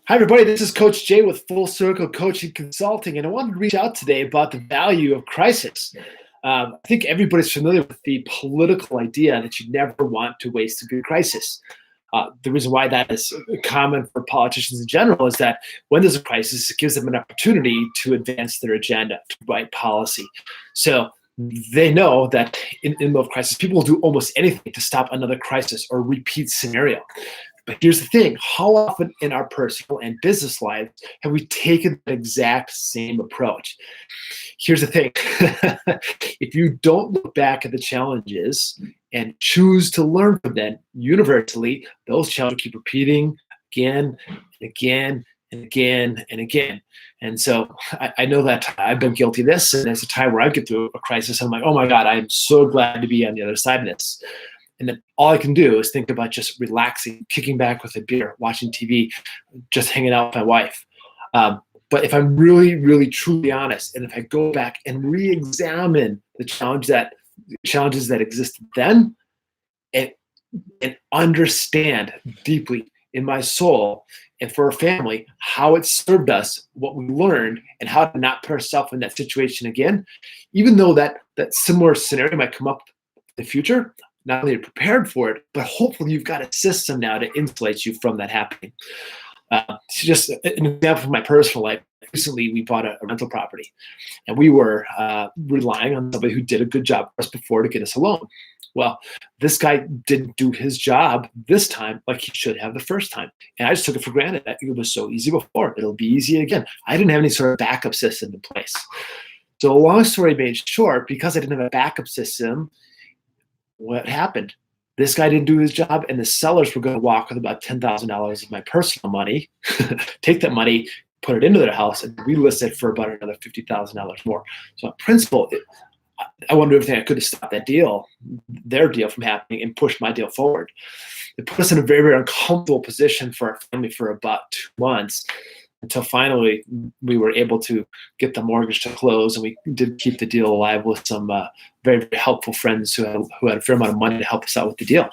Hi, everybody. This is Coach Jay with Full Circle Coaching Consulting, and I wanted to reach out today about the value of crisis. I think everybody's familiar with the political idea that you never want to waste a good crisis. The reason why that is common for politicians in general is that when there's a crisis, it gives them an opportunity to advance their agenda, to write policy. So they know that in the middle of crisis, people will do almost anything to stop another crisis or repeat scenario. But here's the thing, how often in our personal and business lives have we taken the exact same approach? Here's the thing, if you don't look back at the challenges and choose to learn from them universally, those challenges will keep repeating again and again and again and again. And so I know that I've been guilty of this, and there's a time where I get through a crisis, and I'm like, oh my God, I'm so glad to be on the other side of this. And then all I can do is think about just relaxing, kicking back with a beer, watching TV, just hanging out with my wife. But if I'm really, really, truly honest, and if I go back and re-examine the challenges that existed then, and understand deeply in my soul and for our family how it served us, what we learned, and how to not put ourselves in that situation again, even though that similar scenario might come up in the future, not only prepared for it, but hopefully you've got a system now to insulate you from that happening. Just an example from my personal life. Recently, we bought a rental property, and we were relying on somebody who did a good job for us before to get us a loan. Well, this guy didn't do his job this time like he should have the first time. And I just took it for granted. I think it was so easy before. It'll be easy again. I didn't have any sort of backup system in place. So long story made short, because I didn't have a backup system, what happened? This guy didn't do his job, and the sellers were going to walk with about $10,000 of my personal money, take that money, put it into their house, and relist it for about another $50,000 more. So in principle, I wanted to do everything I could to stop that deal, their deal from happening, and push my deal forward. It put us in a very, very uncomfortable position for our family for about 2 months, until finally we were able to get the mortgage to close, and we did keep the deal alive with some very, very helpful friends who had a fair amount of money to help us out with the deal.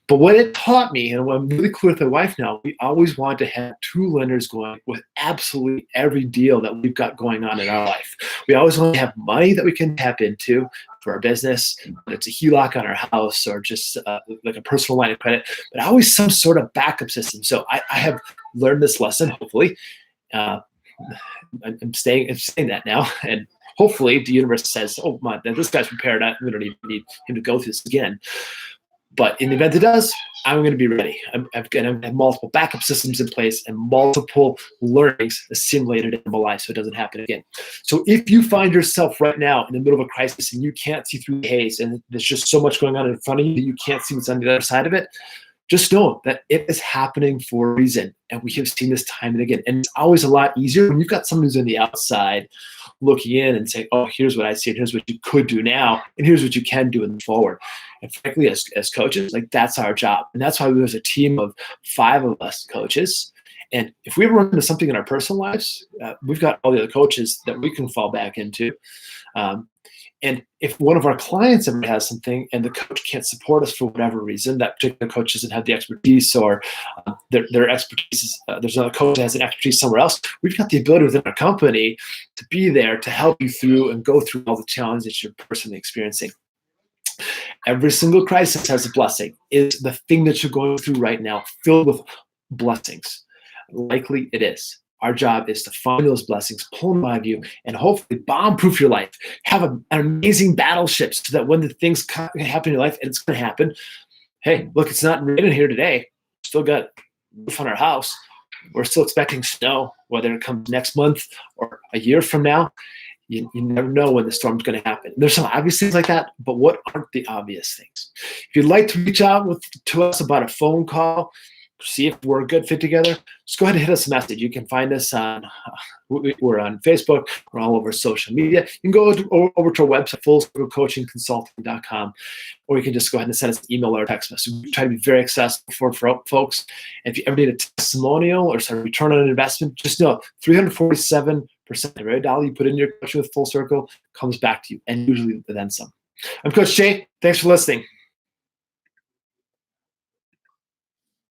But what it taught me, and what I'm really clear with my wife now, we always want to have 2 lenders going with absolutely every deal that we've got going on in our life. We always want to have money that we can tap into for our business, whether it's a HELOC on our house or just like a personal line of credit, but always some sort of backup system. So I have learned this lesson, hopefully. I'm saying that now, and hopefully the universe says, oh, my, this guy's prepared. We don't even need him to go through this again. But in the event it does, I'm going to be ready. I've got multiple backup systems in place and multiple learnings assimilated in my life so it doesn't happen again. So if you find yourself right now in the middle of a crisis and you can't see through the haze and there's just so much going on in front of you that you can't see what's on the other side of it, just know that it is happening for a reason. And we have seen this time and again. And it's always a lot easier when you've got someone who's on the outside looking in and saying, oh, here's what I see, and here's what you could do now, and here's what you can do in the forward. And frankly, as coaches, like, that's our job. And that's why we was a team of 5 of us coaches. And if we ever run into something in our personal lives, we've got all the other coaches that we can fall back into. And if one of our clients ever has something and the coach can't support us for whatever reason, that particular coach doesn't have the expertise, or their expertise there's another coach that has an expertise somewhere else, we've got the ability within our company to be there to help you through and go through all the challenges that you're personally experiencing. Every single crisis has a blessing. Is the thing that you're going through right now filled with blessings? Likely it is. Our job is to find those blessings, pull them out of you, and hopefully bomb-proof your life. Have an amazing battleship so that when the things happen in your life, and it's going to happen, hey, look, it's not raining here today. Still got roof on our house. We're still expecting snow, whether it comes next month or a year from now. You never know when the storm's going to happen. There's some obvious things like that, but what aren't the obvious things? If you'd like to reach out to us about a phone call, see if we're a good fit together, just go ahead and hit us a message. You can find us on, we're on Facebook, we're all over social media. You can go over to our website, fullcirclecoachingconsulting.com, or you can just go ahead and send us an email or a text message. We try to be very accessible for folks. And if you ever need a testimonial or sort of return on an investment, just know 347% of every dollar you put in your coaching with Full Circle comes back to you, and usually then some. I'm Coach Jay. Thanks for listening.